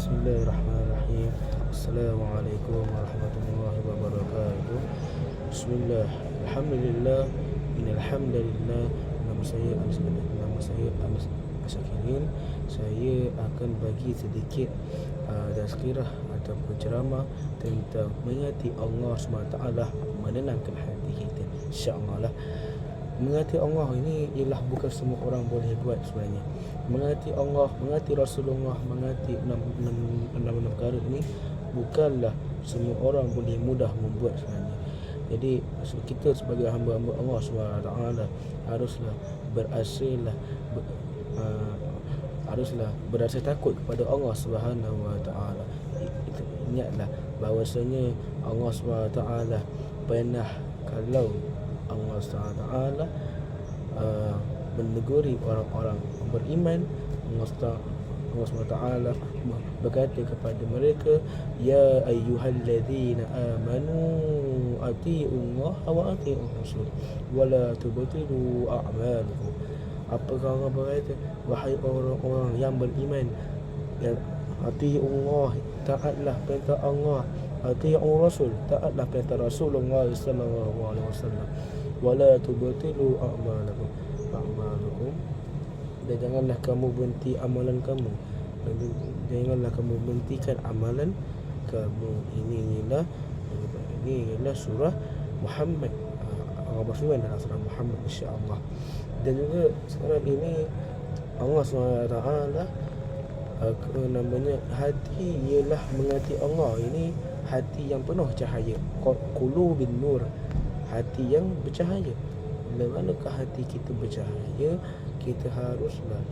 Bismillahirrahmanirrahim. Assalamualaikum warahmatullahi wabarakatuh. Bismillah. Alhamdulillah. Innal hamdalillah. Nama saya Anas Asyakirin. Saya akan bagi sedikit tazkirah ataupun ceramah tentang mengasihi Allah SWT, menenangkan hati kita. Insya-Allah lah. Mengasihi Allah ini ialah bukan semua orang boleh buat sebenarnya. Mengasihi Allah, mengasihi Rasulullah, mengasihi enam perkara ini bukanlah semua orang boleh mudah membuat sebenarnya. Jadi kita sebagai hamba-hamba Allah SWT haruslah berasa takut kepada Allah SWT. Ingatlah bahawasanya Allah SWT pernah, kalau Allah SWT meneguri orang-orang beriman, Allah SWT berkata kepada mereka, ya ayyuhalladzina amanu atii'ullaha wa atii'ur rasul wa la tubtilu a'malakum. Apakah Allah berkata, wahai orang-orang yang beriman, ya atii'ullah, taatlah perintah Allah, atii'ur rasul, taatlah perintah Rasulullah sallallahu alaihi wasallam, wala tubtilu a'malakum, dan janganlah kamu berhenti amalan kamu, janganlah kamu berhentikan amalan kamu. Ini ialah surah Muhammad. Allah berfirman dalam surah Muhammad, insya-Allah. Dan juga sekarang ini Allah SWT namanya hati ialah mengasihi Allah. Ini hati yang penuh cahaya, qulubin nur, hati yang bercahaya. Bila manakah hati kita bercahaya, kita haruslah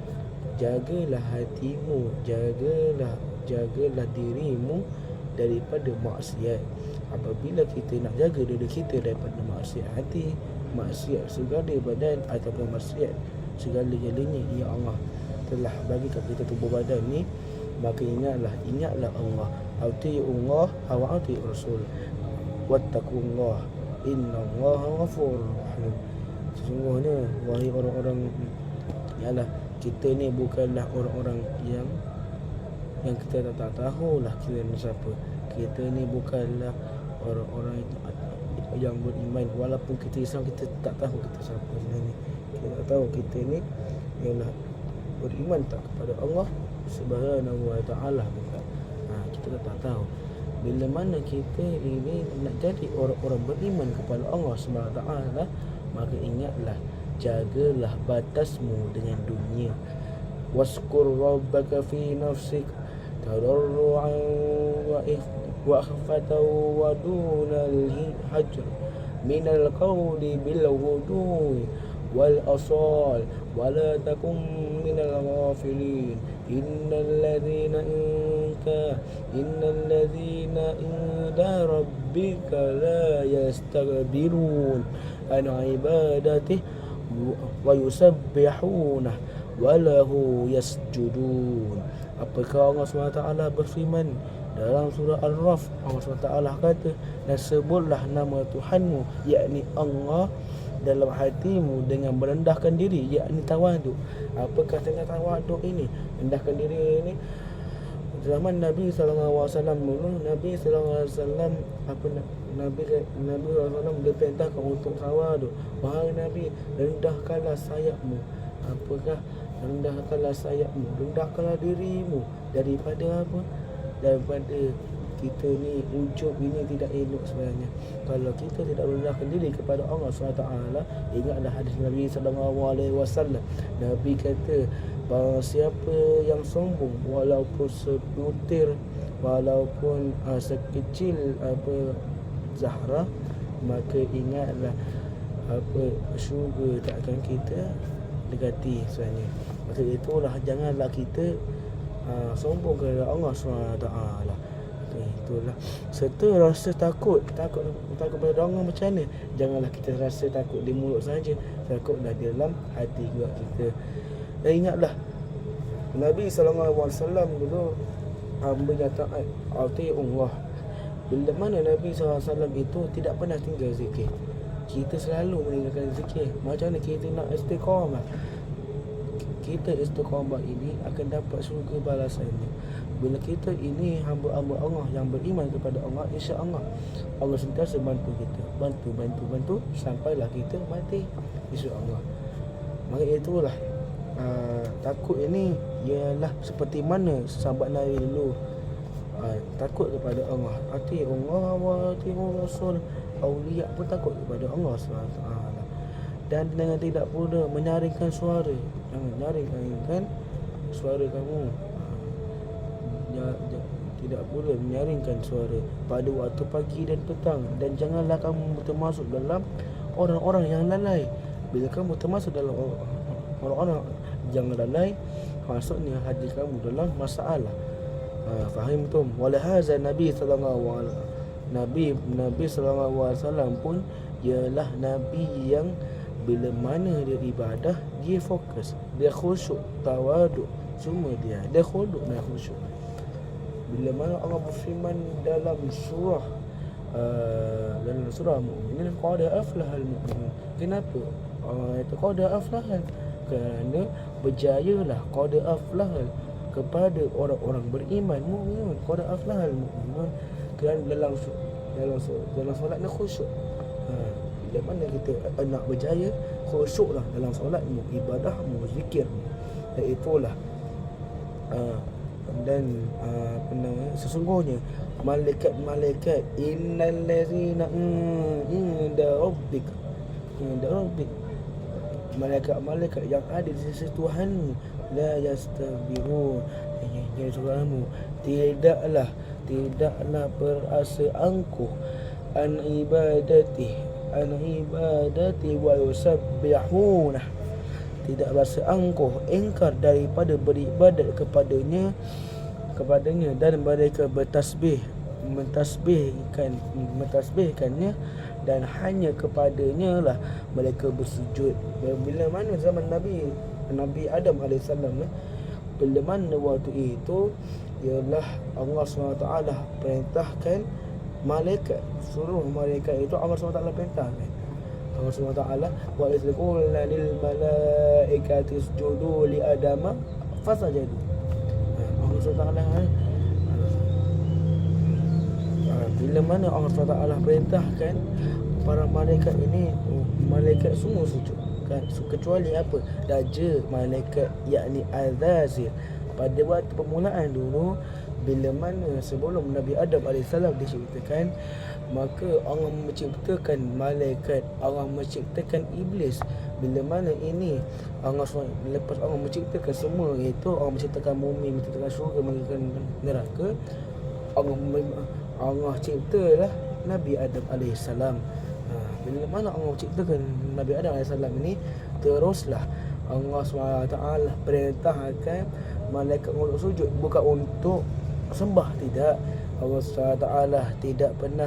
jagalah hatimu, jagalah dirimu daripada maksiat. Apabila kita nak jaga diri kita daripada maksiat hati, maksiat segala badan ataupun maksiat segala-galanya, ya Allah telah bagi kat kita tubuh badan ni, maka ingatlah Allah. Atii'ullah wa atii'ur rasul wattaqullah innallaha ghafurur rahim. Sesungguhnya wahai orang-orang, ialah kita ni bukanlah orang-orang yang kita tak tahulah kita ni siapa. Kita ni bukanlah orang-orang yang beriman. Walaupun kita Islam, kita tak tahu kita siapa sebenarnya. Kita tak tahu kita ni ialah beriman tak kepada Allah Subhanahu wa ta'ala bukan. Kita tak tahu. Bila mana kita ini nak jadi orang-orang beriman kepada Allah Subhanahu wa ta'ala, maka ingatlah, jagalah batasmu dengan dunia. Waskur rabbaka fi nafsik tadarru'an wa khafatan wa dunal hajr minal qawli bil ghudwi wal asal wa la takum minal ghafilin. Innal ladzina inda rabbika la yastakbirun an ibadatihi wa yusabbihuna wa lahu yasjudun. Apakah Allah SWT berfirman dalam surah Al-Raf? Allah SWT kata, dan sebutlah nama Tuhanmu, yakni Allah, dalam hatimu dengan merendahkan diri, yakni tawaduk. Apakah dengan tawaduk ini? Rendahkan diri ini zaman Nabi SAW dulu, Nabi SAW Nabi SAW diperintahkan untuk tawaduk. Wahai Nabi, rendahkanlah sayapmu. Apakah? Rendahkanlah sayapmu, rendahkanlah dirimu daripada apa? Daripada kita ni, ujub ini tidak elok sebenarnya. Kalau kita tidak rendahkan diri kepada Allah SWT, ingatlah hadis Nabi SAW. Nabi kata, bahawa siapa yang sombong walaupun sebutir, walaupun sekecil Zahra, maka ingatlah syurga tak akan kita dekati sebenarnya. Maksud itulah, janganlah kita sombong kepada Allah SWT. Itulah. Serta rasa takut kepada Allah macam mana? Janganlah kita rasa takut di mulut saja, takutlah di dalam hati juga kita. Dan ingatlah, Nabi SAW dulu hamba taat, atii'ullah. Bila mana Nabi SAW itu tidak pernah tinggal zikir. Kita selalu meninggalkan zikir. Macam mana kita nak istiqamah? kita istiqamah ini akan dapat syurga balasannya. Bila kita ini hamba-hamba Allah yang beriman kepada Allah, insya-Allah Allah sentiasa bantu kita, bantu sampailah kita mati, insya-Allah. Maka itulah takut ini ialah seperti mana sahabat Nabi dulu, takut kepada Allah, ati Allah wa ati Rasul. Aulia pun takut kepada Allah SWT. Dan dengan tidak pula menyaringkan suara, jangan nyaringkan suara kamu, tidak pula menyaringkan suara pada waktu pagi dan petang. Dan janganlah kamu termasuk dalam orang-orang yang lalai. Bila kamu termasuk dalam orang-orang yang lalai, maksudnya hati kamu dalam masalah. Faham tu? Walahaza Nabi sallallahu alaihi wasallam pun ialah Nabi yang bila mana dia ibadah, dia fokus, dia khusyuk, tawaduk, semua dia khuduk dan khusyuk. Bila mana Allah berfirman dalam surah Mukminin, qad aflahal mu'minun. Kenapa Allah itu qad aflahal? Kerana berjayalah, qad aflahal kepada orang-orang beriman, mukminun, qad aflahal mu'minun. Kerana dalam solat ni khusyuk. Bila mana kita nak berjaya, khusyuklah dalam solatmu, ibadahmu, zikirmu. Dan itulah sesungguhnya malaikat-malaikat innal ladzina inda rabbik, malaikat-malaikat yang ada di sisi Tuhanmu, la yastabirun, yang surahmu tidaklah berasa angkuh an ibadati wa yusabbihuna, tidak berasa angkuh, ingkar daripada beribadat kepadanya dan mereka mentasbihkannya dan hanya kepadanya lah mereka bersujud. Bila mana zaman Nabi Adam AS, bila mana waktu itu ialah Allah SWT perintahkan malaikat, suruh malaikat itu Allah SWT perintahkan. Allah SWT wa idh qulna lil malaikati isjudu li adama fasajadu. Allah SWT bila mana Allah SWT perintahkan para malaikat ini, malaikat semua sujud kan, kecuali apa? Raja malaikat, yakni Azazil. Pada waktu permulaan dulu, bila mana sebelum Nabi Adam AS diciptakan, maka Allah menciptakan malaikat, Allah menciptakan iblis. Bila mana ini lepas Allah menciptakan semua itu, Allah menciptakan bumi, menciptakan syurga, menciptakan neraka, Allah ciptalah Nabi Adam AS. Bila mana Allah ciptakan Nabi Adam AS ini, teruslah Allah SWT perintahkan malaikat untuk sujud, bukan untuk sembah, tidak. Allah SWT tidak pernah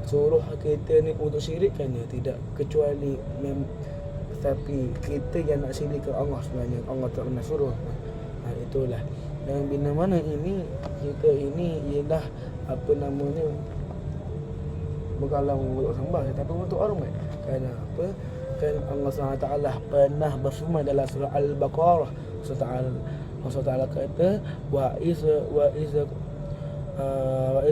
suruh kita ni untuk syirikkannya, tidak, kecuali tapi kita yang nak syirik ke Allah sebenarnya, Allah tak pernah suruh. Itulah. Dan bila mana ini kita ini ialah apa namanya, bukanlah untuk sembah tapi untuk hormat. Kerana apa? Kan Allah SWT pernah berfirman dalam surah Al-Baqarah, Allah SWT kata wa isa Allah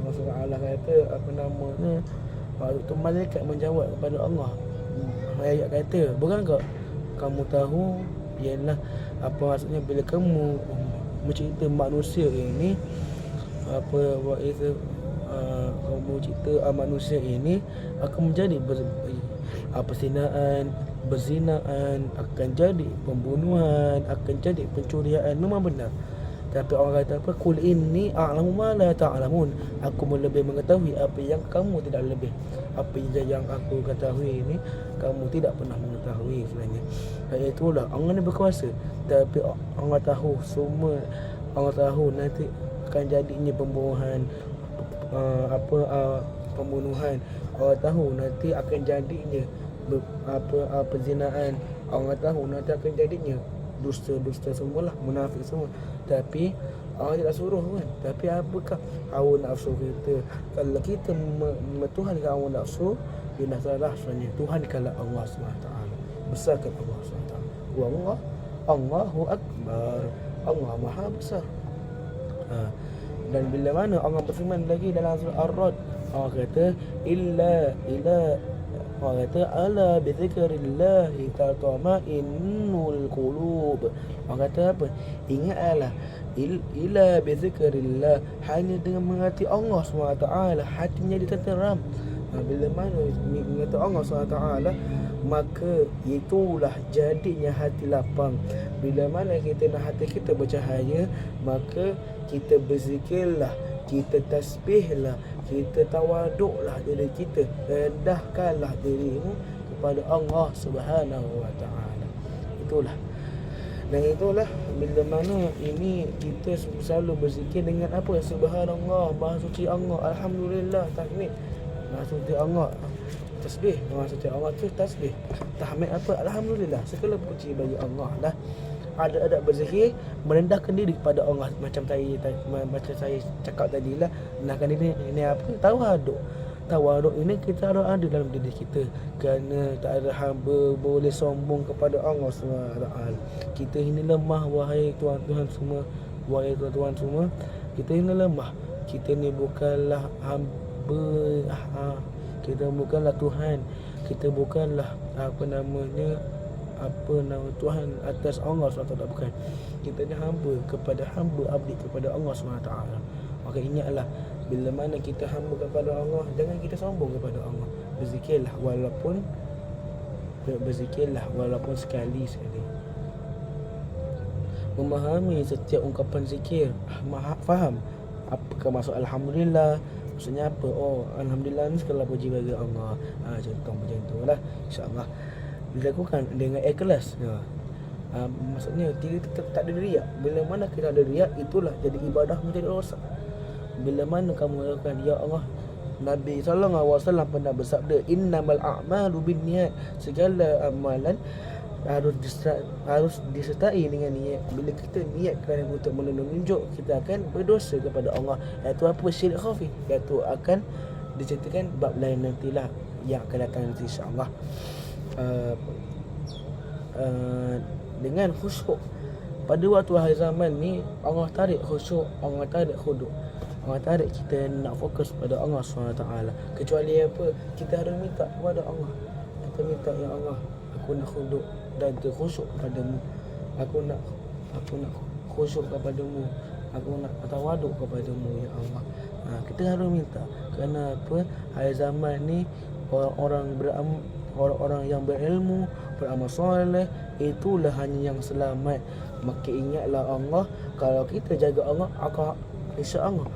SWT kata apa namanya, waktu tu malaikat menjawab kepada Allah, ayat kata, bukankah kamu tahu, ialah apa maksudnya bila kamu mencipta manusia ini, apa kamu cipta manusia ini akan menjadi berzinaan, akan jadi pembunuhan, akan jadi pencurian. Memang benar. Tapi orang kata apa? Qul inni a'lamu ma la ta'lamun. Aku lebih mengetahui apa yang kamu tidak lebih. Apa yang aku ketahui ini kamu tidak pernah mengetahui sebenarnya. Itulah Allah ni berkuasa. Tapi Allah tahu semua. Allah tahu nanti akan jadinya pembunuhan, pembunuhan. Allah tahu nanti akan jadinya perzinaan. Allah tahu nanti akan jadinya dusta semualah, munafik semua. Tapi Allah tidak suruh kan. Tapi apakah hawa nafsu kita? Kalau kita tuhankan hawa nafsu, ia salah sebenarnya. Tuhankanlah Allah SWT. besarkan Allah SWT. Wallah, Allahu Akbar, Allah Maha Besar. Dan bila mana Allah berfirman lagi dalam surah Ar-Ra'd, Allah kata Allah kata ala bi dzikrillahi tatma'innul qulub. Allah kata apa? Ingatlah ila bi dzikrillah, hanya dengan mengerti Allah SWT hatinya ditenteram. Bila mana mengerti Allah SWT, maka itulah jadinya hati lapang. Bila mana kita nak hati kita bercahaya, maka kita berzikirlah, kita tasbihlah, kita tawaduklah diri kita, rendahkanlah dirimu kepada Allah Subhanahu wa taala. Itulah bila mana ini kita selalu berzikir dengan apa? Subhanallah, maha suci Allah, alhamdulillah, tahmid, maha suci Allah, tasbih, maha suci Allah tu tasbih, tahmid apa? Alhamdulillah, segala puji bagi Allah lah. Ada berzikir, merendahkan diri kepada Allah, macam saya cakap tadi lah. Merendahkan diri ini apa? Tawaduk ini kita harus ada dalam diri kita, kerana tak ada hamba boleh sombong kepada Allah SWT. Kita ini lemah, wahai tuan-tuan semua, kita ini lemah. Kita ni bukanlah hamba, kita bukanlah Tuhan, kita bukanlah Tuhan atas Allah SWT, bukan. Kita ni hamba abdi kepada Allah SWT. Maka ingatlah, bila mana kita hamba kepada Allah, jangan kita sombong kepada Allah. Berzikirlah walaupun sekali. Memahami setiap ungkapan zikir, faham apakah maksud alhamdulillah, maksudnya apa? Oh, alhamdulillah ni segala puji bagi Allah. Contoh macam tu lah, insya-Allah dilakukan dengan ikhlas. Maksudnya kita tak ada riak. Bila mana kita ada riak, itulah jadi ibadah menjadi rosak. Bila mana kamu lakukan, ya Allah, Nabi SAW pernah bersabda, innamal a'malu binniyat, segala amalan harus disertai dengan niat. Bila kita niatkan untuk menunjuk, kita akan berdosa kepada Allah. Iaitu apa? Syirik khafi. Iaitu akan diceritakan bab lain nantilah, yang akan datang nanti, insya-Allah. Dengan khusyuk pada waktu akhir zaman ni, Allah tarik khusyuk, Allah tarik khuduk, Allah tarik kita nak fokus pada Allah SWT. Kecuali apa? Kita harus minta kepada Allah. Kita minta, ya Allah, aku nak khuduk dan terkhusyuk kepadamu, aku nak khusyuk kepadamu, aku nak tawaduk kepadamu, ya Allah. Kita harus minta. Kerana apa? Akhir zaman ni orang-orang yang berilmu, beramal soleh, itulah hanya yang selamat. Maka ingatlah Allah, kalau kita jaga Allah, insya-Allah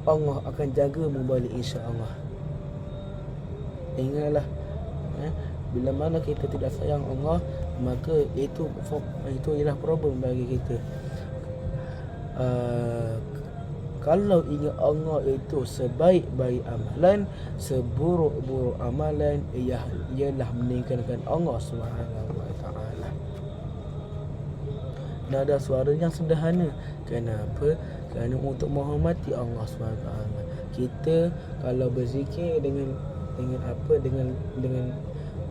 Allah akan jagamu balik, insya-Allah. Ingatlah, bila mana kita tidak sayang Allah, maka itu ialah problem bagi kita. Kalau ingat Allah itu sebaik-baik amalan, seburuk-buruk amalan ialah meninggalkan Allah Subhanahu wa taala. Nada suara yang sederhana. Kenapa? Kerana untuk menghormati Allah Subhanahu wa taala. Kita kalau berzikir dengan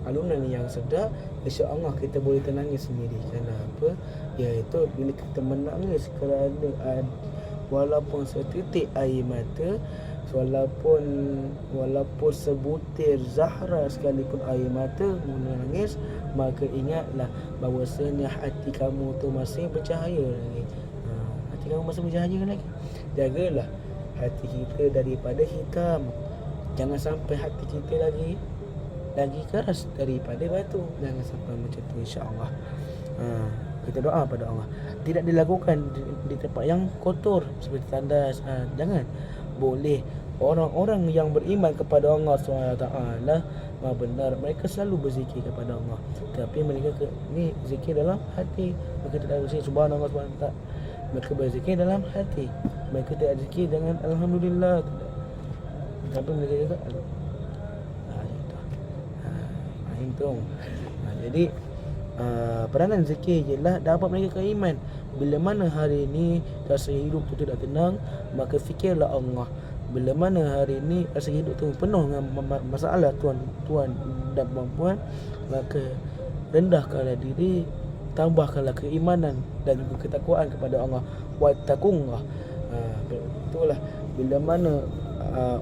alunan yang sedap, insya-Allah kita boleh tenangis sendiri. Kenapa? Iaitu bila kita menangis kerana walaupun setitik air mata, walaupun sebutir zahra sekalipun air mata menangis, maka ingatlah bahawasanya hati kamu tu masih bercahaya lagi. Hati kamu masih bercahaya lagi. Jagalah hati kita daripada hitam. Jangan sampai hati kita lagi keras daripada batu. Jangan sampai macam tu, insya-Allah. Kita doa pada Allah. Tidak dilakukan di tempat yang kotor seperti tandas. Jangan. Boleh. Orang-orang yang beriman kepada Allah SWT benar, mereka selalu berzikir kepada Allah. Tapi mereka ni zikir dalam hati. Mereka tidak berzikir subhanallah SWT. Mereka berzikir dalam hati. Mereka tidak zikir dengan alhamdulillah. Tapi mereka juga jadi peranan zikir ialah dapat mereka iman. Bila mana hari ini rasa hidup tu tidak tenang, maka fikirlah Allah. Bila mana hari ini rasa hidup tu penuh dengan masalah tuan dan puan, maka rendahkanlah diri, tambahkanlah keimanan dan juga ketakwaan kepada Allah. Wattaqullah. Itulah bila mana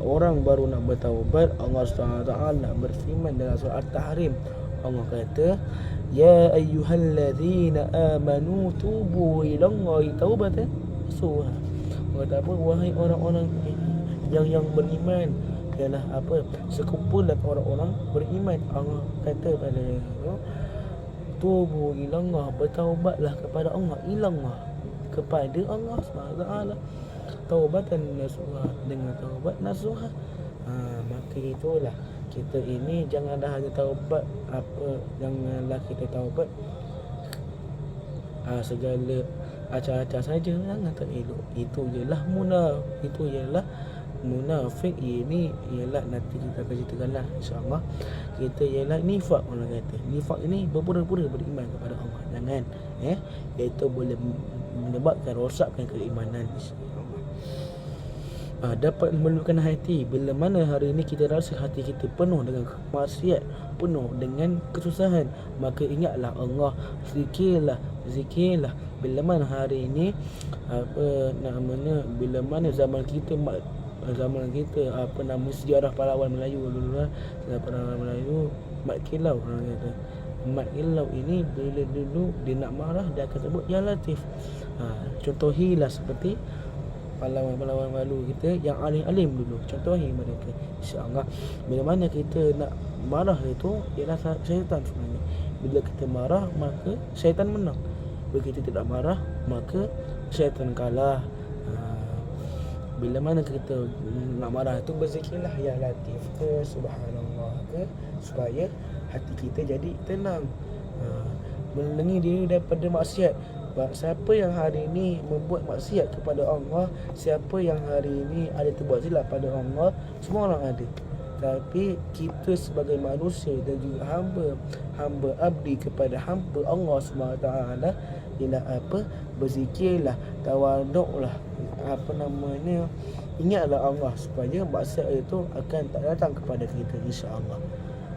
orang baru nak bertaubat, Allah SWT berfirman dalam surah At-Tahrim. Allah kata, ya ayyuhallazina amanu tubu ilallahi taubatan nasuha. Kata apa? Wahai orang-orang yang beriman, ialah apa? Sekumpulan orang-orang beriman. Allah kata pada tubu ilallah, bertaubatlah kepada Allah, ilallah, kepada Allah SWT, taubatan nasuha, dengan taubat nasuha. Maka itulah kita ini janganlah hanya taubat janganlah kita taubat segala acah-acah saja, jangan tak elok. Itu ialah munafik. Ini ialah nanti kita akan ceritakanlah insya-Allah. Kita ialah nifak. Orang kata nifak ini berpura-pura beriman kepada Allah. Jangan iaitu boleh menyebabkan rosakkan keimanan. Dapat memelukkan hati bila mana hari ini kita rasa hati kita penuh dengan maksiat, penuh dengan kesusahan, maka ingatlah Allah, zikirlah. Bila mana hari ini bila mana zaman kita sejarah pahlawan Melayu dulu, pahlawan Melayu Mat Kilau, orang kata Mat Kilau ini bila dulu dia nak marah dia akan sebut Ya Latif. Contohilah seperti pahlawan-pahlawan malu kita yang alim-alim dulu, contohi mereka insya-Allah. Bila mana kita nak marah itu ialah syaitan sebenarnya. Bila kita marah maka syaitan menang. Bila kita tidak marah maka syaitan kalah. Bila mana kita nak marah itu berzikirlah Ya Latif ke Subhanallah ke, supaya hati kita jadi tenang, melindungi diri daripada maksiat. Siapa yang hari ini membuat maksiat kepada Allah, siapa yang hari ini ada terbuat silap pada Allah, semua orang ada. Tapi kita sebagai manusia dan juga hamba abdi kepada hamba Allah SWT ialah apa? Berzikirlah, tawaduklah, ingatlah Allah, supaya maksiat itu akan tak datang kepada kita insya-Allah.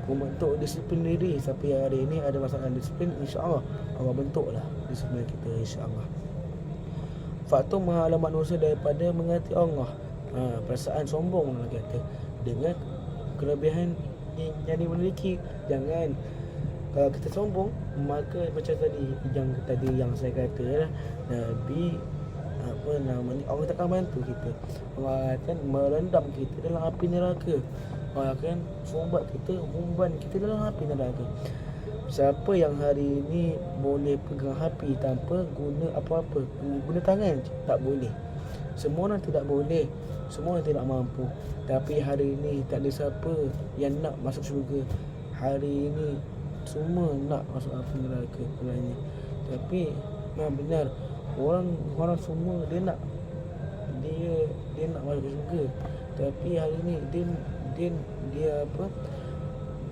Membentuk disiplin diri. Siapa yang hari ini ada masalah disiplin, insya-Allah Allah bentuklah disiplin kita insya-Allah. Faktor menghalang manusia daripada mengasihi Allah, perasaan sombong orang kata, dengan kelebihan yang dimiliki. Jangan kalau kita sombong, maka macam tadi yang saya kata lah, Nabi Allah takkan bantu kita. Allah akan merendam kita dalam api neraka. Allah akan sumbat kita, umban kita dalam api neraka. Siapa yang hari ini boleh pegang api tanpa guna apa-apa, guna tangan je, tak boleh. Semua orang tidak boleh, semua orang tidak mampu. Tapi hari ini tak ada siapa yang nak masuk syurga. Hari ini semua nak masuk api neraka sebenarnya. Tapi memang benar, orang semua dia nak masuk syurga. Tapi hari ini dia apa,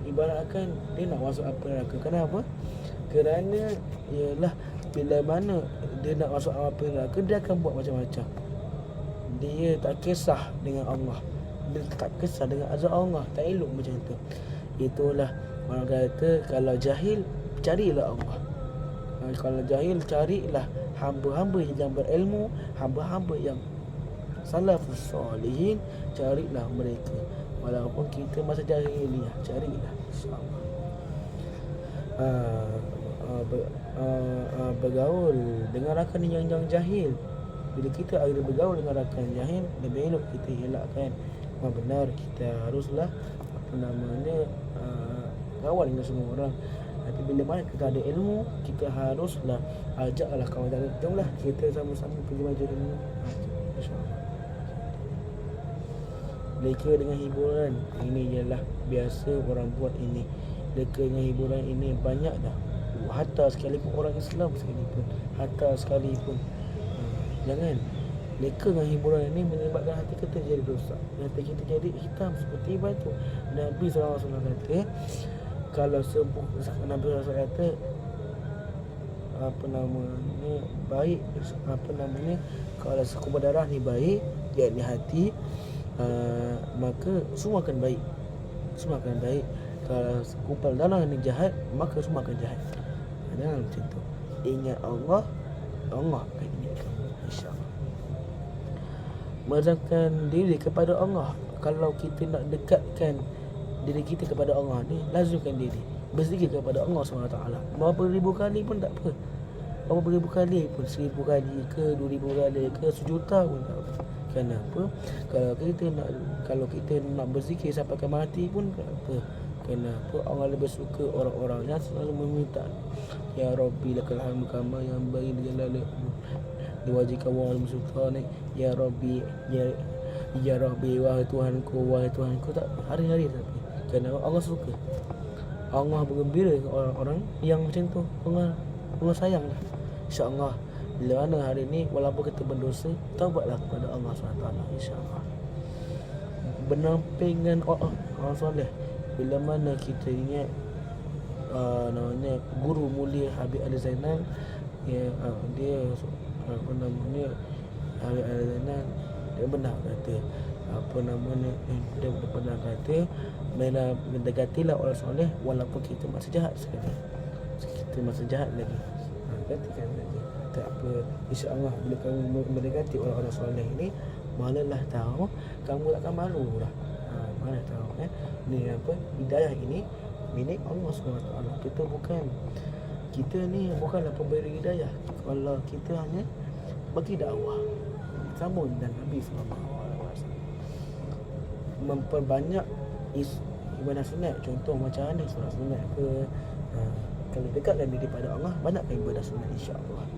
ibaratkan dia nak masuk api neraka. Kenapa? Kerana ialah bila mana dia nak masuk api neraka, dia akan buat macam-macam. Dia tak kisah dengan Allah, dia tak kisah dengan azab Allah, tak elok macam tu. Itulah orang kata, kalau jahil carilah Allah. Kalau jahil carilah hamba-hamba yang berilmu, hamba-hamba yang salafus salihin, carilah mereka. Walaupun kita masa jahiliah, carilah insya-Allah. Bergaul dengan rakan yang jahil. Bila kita ada bergaul dengan rakan jahil, lebih elok kita elakkan. Memang benar kita haruslah kawan dengan semua orang. Tapi bila mana kita ada ilmu, kita haruslah ajaklah kawan kita. Jomlah kita sama-sama pergi majlis ilmu. InsyaAllah. Leka dengan hiburan, ini ialah biasa orang buat ini. Leka dengan hiburan ini banyak dah. Hatta sekalipun orang Islam sekalipun, jangan leka dengan hiburan ini menyebabkan hati kita jadi rosak, hati kita jadi hitam seperti batu. Nabi SAW kata, kalau Nabi SAW kata baik, kalau sekumpul darah ni baik, yakni hati, maka semua akan baik. Kalau sekumpul tanah ni jahat, maka semua akan jahat. Jangan macam tu. Ingat Allah, Allah akan ingat kamu, insya-Allah. Mendekatkan diri kepada Allah. Kalau kita nak dekatkan diri kita kepada Allah ni, lazimkan diri berzikir kepada Allah SWT. Berapa ribu kali pun tak apa. Berapa ribu kali pun, 1000 kali ke, 2000 kali ke, 1 juta pun tak apa. Kenapa? Kalau kita nak berzikir sampai ke mati pun tak apa. Kenapa? Allah lebih suka orang-orang yang selalu meminta, Ya Rabbi lakal hamdu kama yang bayi jalali diwajibkan wal sultan, Ya Rabbi, ya Rabbi, wahai Tuhanku, tak hari-hari tapi. Kerana Allah suka. Allah bergembira dengan orang-orang yang macam tu. Allah sayang lah. InsyaAllah bila mana hari ni walaupun kita berdosa, taubatlah kepada Allah SWT, insyaAllah. Bernampingan orang soleh. Bila mana kita ingat namanya guru mulia Habib Ali Zainal, dia Habib Ali Zainal, dia benar kata dia pernah kata, mendekatilah orang soleh walaupun kita masih jahat sekali. Kita masih jahat lagi, gantikan lagi. Tak apa, insya-Allah bila kamu mendekati orang-orang soleh ini, manalah tahu kamu takkan malu lah. Mana tahu kan, ni apa, hidayah ini milik Allah SWT. Kita ni bukanlah pemberi hidayah. Kalau kita hanya bagi dakwah, sambung dan Nabi SAW memperbanyak ibadah sunat. Contoh macam mana solat sunat ke, kalau dekatkan diri pada Allah, banyakkan ibadah sunat, insya-Allah.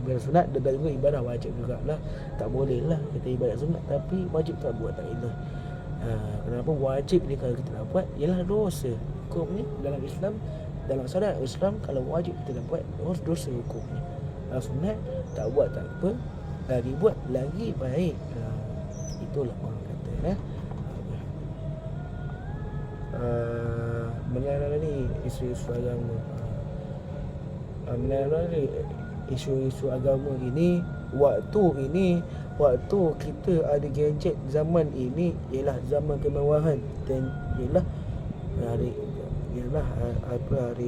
Ibadah sunat dan juga ibadah wajib jugalah. Tak boleh lah kita ibadah sunat tapi wajib tak buat, tak elok. Kenapa wajib ni kalau kita tak buat ialah dosa. Hukum ni dalam Islam, dalam syariat Islam, kalau wajib kita tak buat, dosa hukumnya. Kalau sunat tak buat tak apa, lagi buat lagi baik. Itulah orang kata melalui isu-isu agama. Melalui isu-isu agama ini, waktu kita ada gadget zaman ini ialah zaman kemewahan, dan ialah hari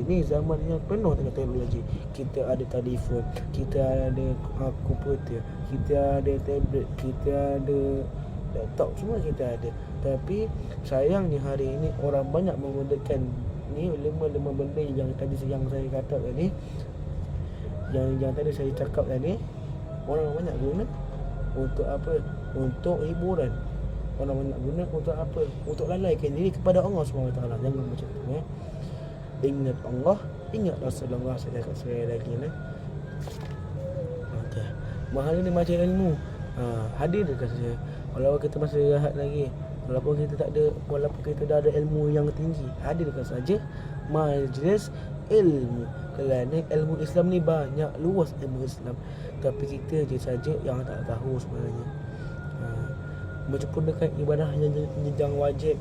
ini zaman yang penuh dengan teknologi. Kita ada telefon, kita ada komputer, kita ada tablet, kita ada laptop, semua kita ada. Tapi sayangnya hari ini orang banyak menggunakan ni lima benda yang tadi saya kata tadi, yang tadi saya cakap tadi. Orang banyak guna untuk apa? Untuk hiburan. Orang banyak guna untuk apa? Untuk lalaikan diri kepada Allah SWT. Jangan macam tu Ingat Allah, ingat Rasulullah. Saya cakap sekali lagi okay. Mahal ni macam ilmu. Hadir dekat saya. Walaupun kita masih rehat lagi, walaupun kita dah ada ilmu yang tinggi, hadirkan saja majlis ilmu. Kerana ilmu Islam ni banyak, luas ilmu Islam. Tapi kita je saja yang tak tahu sebenarnya. Menyempurnakan ibadah yang wajib,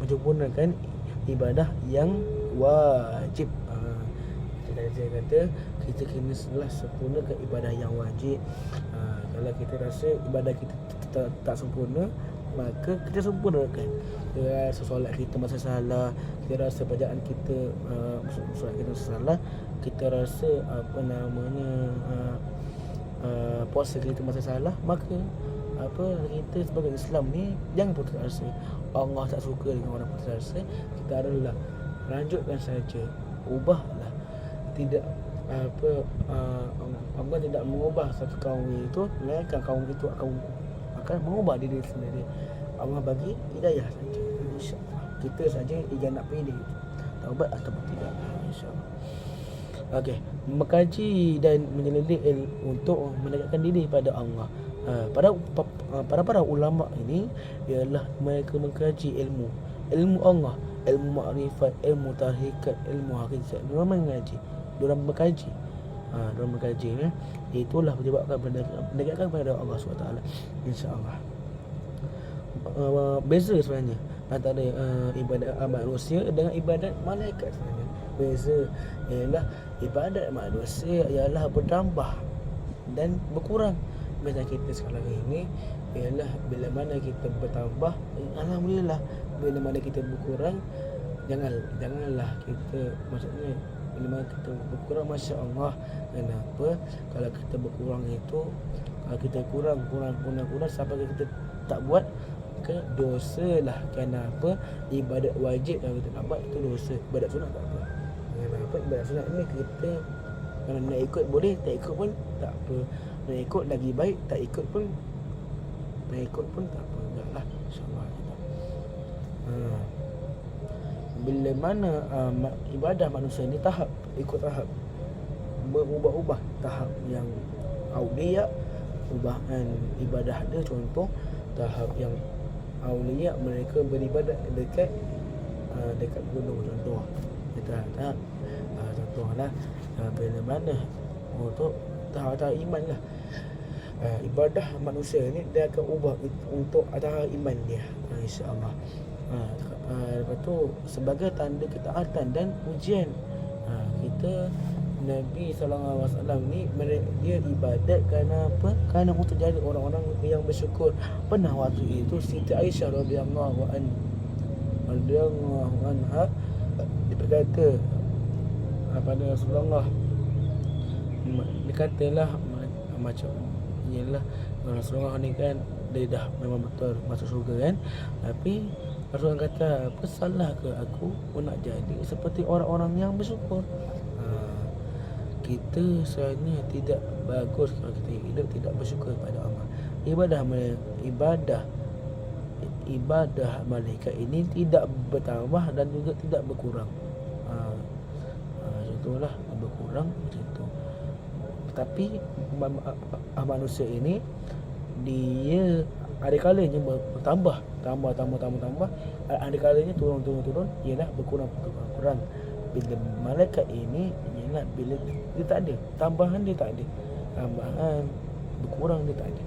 menyempurnakan ibadah yang wajib. Saya kata kita kena sempurnakan ibadah yang wajib. Kalau kita rasa ibadah kita tak sempurna, maka kita sempurnakan. Kita rasa solat kita masih salah, kita rasa bacaan kita solat kita masih salah, kita rasa puasa kita masih salah, maka kita sebagai Islam ni jangan putus asa. Allah tak suka dengan orang putus asa. Kita adalah lanjutkan saja, ubahlah. Tidak Allah tidak mengubah satu kaum itu, melainkan kaum itu akan mengubah diri sendiri. Allah bagi hidayah saja, insya-Allah. Kita saja yang nak pilih taubat ataupun tidak, insya-Allah. Okey, mengkaji dan menyelidik untuk mendekatkan diri pada Allah. Para ulama ini ialah mereka mengkaji ilmu Allah, ilmu makrifat, ilmu tahikat, ilmu hakikat. Diorang mengaji, diorang berkaji. Diorang berkaji itulah menyebabkan mendekatkan kepada Allah SWT, insya-Allah. Beza sebenarnya antara ibadat manusia dengan ibadat malaikat sebenarnya. Beza ialah ibadat manusia ialah bertambah dan berkurang. macam kita sekarang ini ialah bila mana kita bertambah, alhamdulillah. Bila mana kita berkurang, janganlah kita, maksudnya bila mana kita berkurang, Masya Allah. Kenapa? Kalau kita berkurang itu, kalau kita kurang sampai kita tak buat, ke dosa lah. Kenapa? Ibadat wajib kalau kita nak buat itu dosa. Ibadat sunat tak apa. Kenapa? Ibadat sunat ni kita kalau nak ikut boleh, tak ikut pun tak apa. Nak ikut lagi baik, tak ikut pun tak apa. Enggaklah, insya-Allah. Bila mana ibadah manusia ni tahap, ikut tahap, berubah-ubah. Tahap yang awliya, ubahan ibadah dia, contoh tahap yang awliya mereka beribadat dekat gunung, contoh kita contohlah bila mana untuk tahap iman lah. Ibadah manusia ni dia akan ubah untuk tahap iman dia, insya-Allah. Lepas tu sebagai tanda ketaatan dan ujian, kita Nabi SAW ni dia ibadat kerana apa? Kerana untuk jadi orang-orang yang bersyukur. Pernah waktu itu Siti Aisyah radhiyallahu anha dia berkata pada Rasulullah, dia katalah macam ialah Rasulullah ni kan dia dah memang betul masuk syurga kan, tapi Rasulullah kata, apa salah ke aku nak jadi seperti orang-orang yang bersyukur? Kita sebenarnya tidak bagus kalau kita hidup tidak bersyukur kepada Allah. Ibadah malaikat ini tidak bertambah dan juga tidak berkurang. Contohlah berkurang macam tu. Tapi manusia ini dia ada kalanya bertambah, tambah. Ada kalanya turun, ialah berkurang. Bila malaikat ini ialah bila dia tak ada tambahan, dia tak ada tambahan, berkurang dia tak ada.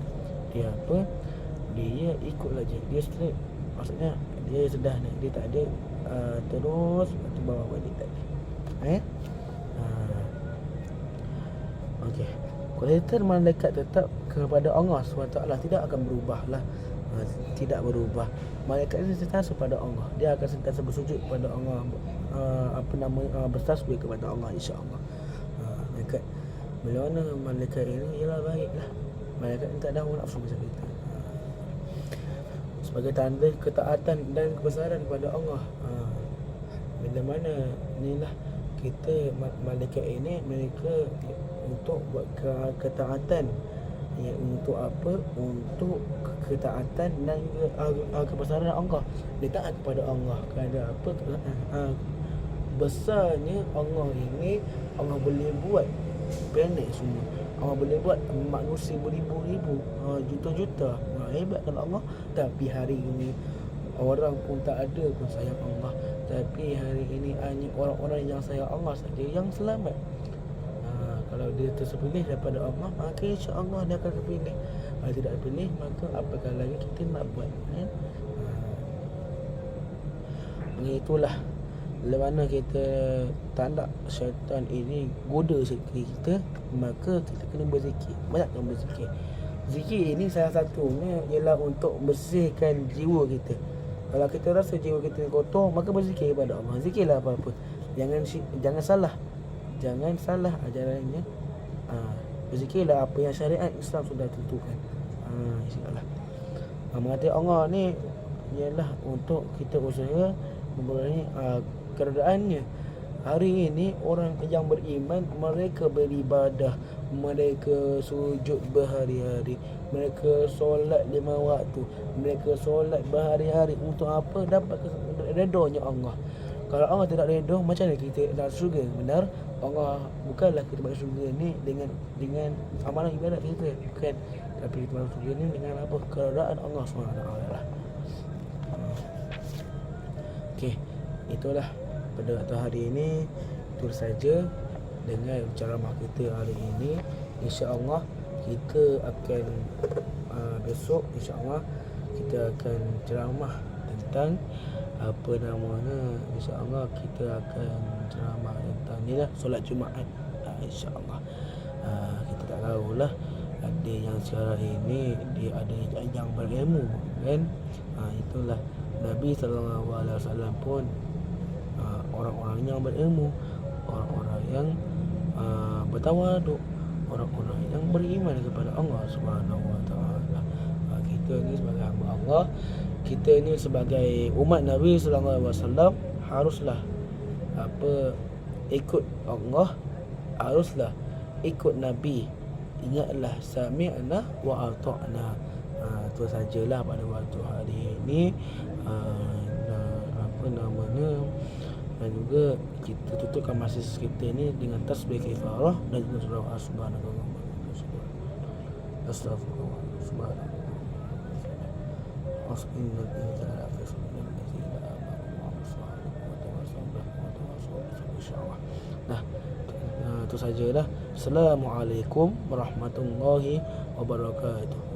Dia apa? Dia ikutlah je, dia straight. Maksudnya dia sedah naik, dia tak ada terus ke bawah balik, tak ada. Okey. Kualiti malaikat tetap kepada Allah SWT tidak akan berubah lah. Tidak berubah. Malaikat ini sentiasa pada Allah. Dia akan sentiasa bersujud kepada Allah, bertasbih kepada Allah, insya-Allah. Malaikat bila mana malaikat ini ialah baiklah. Malaikat ini tak ada hawa nafsu macam kita. Sebagai tanda ketaatan dan kebesaran kepada Allah. Bila mana inilah kita malaikat ini mereka untuk buat ketaatan, ya, untuk apa? Untuk ketaatan dan kebesaran Allah. Dia taat kepada Allah kerana apa? Besarnya Allah ini, Allah boleh buat planet semua. Allah boleh buat manusia beribu-ribu, juta-juta. Hebat kan Allah. Tapi hari ini orang pun tak ada pun sayang Allah. Tapi hari ini hanya orang-orang yang sayang Allah saja yang selamat. Kalau dia terpilih daripada Allah, maka insya-Allah dia akan terpilih. Kalau tidak terpilih, maka apakah lagi kita nak buat, kan? Begitulah. Bila mana kita tak nak syaitan ini goda kita, maka kita kena berzikir. Banyakkan berzikir. Zikir ini salah satunya ialah untuk bersihkan jiwa kita. Kalau kita rasa jiwa kita kotor, maka berzikir kepada Allah. Zikirlah apa-apa. Jangan salah ajarannya. Berzikirlah apa yang syariat Islam sudah tentukan. InsyaAllah. Mengatakan Allah ni ialah untuk kita usaha memperoleh keadaannya. Hari ini orang yang beriman, mereka beribadah, mereka sujud berhari-hari, mereka solat 5 waktu, mereka solat berhari-hari. Untuk apa? Dapat redanya Allah. Kalau Allah tidak redha, macam mana kita nak syurga? Benar, Allah bukanlah kita masuk syurga ni dengan amalan ibadat kita, bukan. Tapi kita masuk syurga ni dengan apa? Keredaan Allah SWT lah. Okey, itulah pada hari ini. Itu saja dengan ceramah kita hari ini. InsyaAllah kita akan besok insyaAllah kita akan ceramah tentang apa namanya, insyaAllah kita akan ceramah tentang ni lah, solat Jumaat. InsyaAllah kita tak tahulah ada dia yang sekarang ini dia ada yang berilmu kan. Itulah Nabi sallallahu alaihi wasallam pun orang-orang yang berilmu, orang-orang yang bertawaduk, orang-orang yang beriman kepada Allah Subhanahu wa taala. Kita ni sebagai hamba Allah, kita ni sebagai umat Nabi sallallahu alaihi wasallam haruslah ikut Allah, haruslah ikut Nabi. Ingatlah sami'na wa ata'na. Itu sajalah pada waktu hari ini. Dan juga kita tutupkan majlis kita ni dengan tasbih kifarah dan juga surah subhanallah. Astagfirullah subhanallah. Innal insana lafi khusr illa Allah. Nah, itu sajalah. Assalamualaikum warahmatullahi wabarakatuh.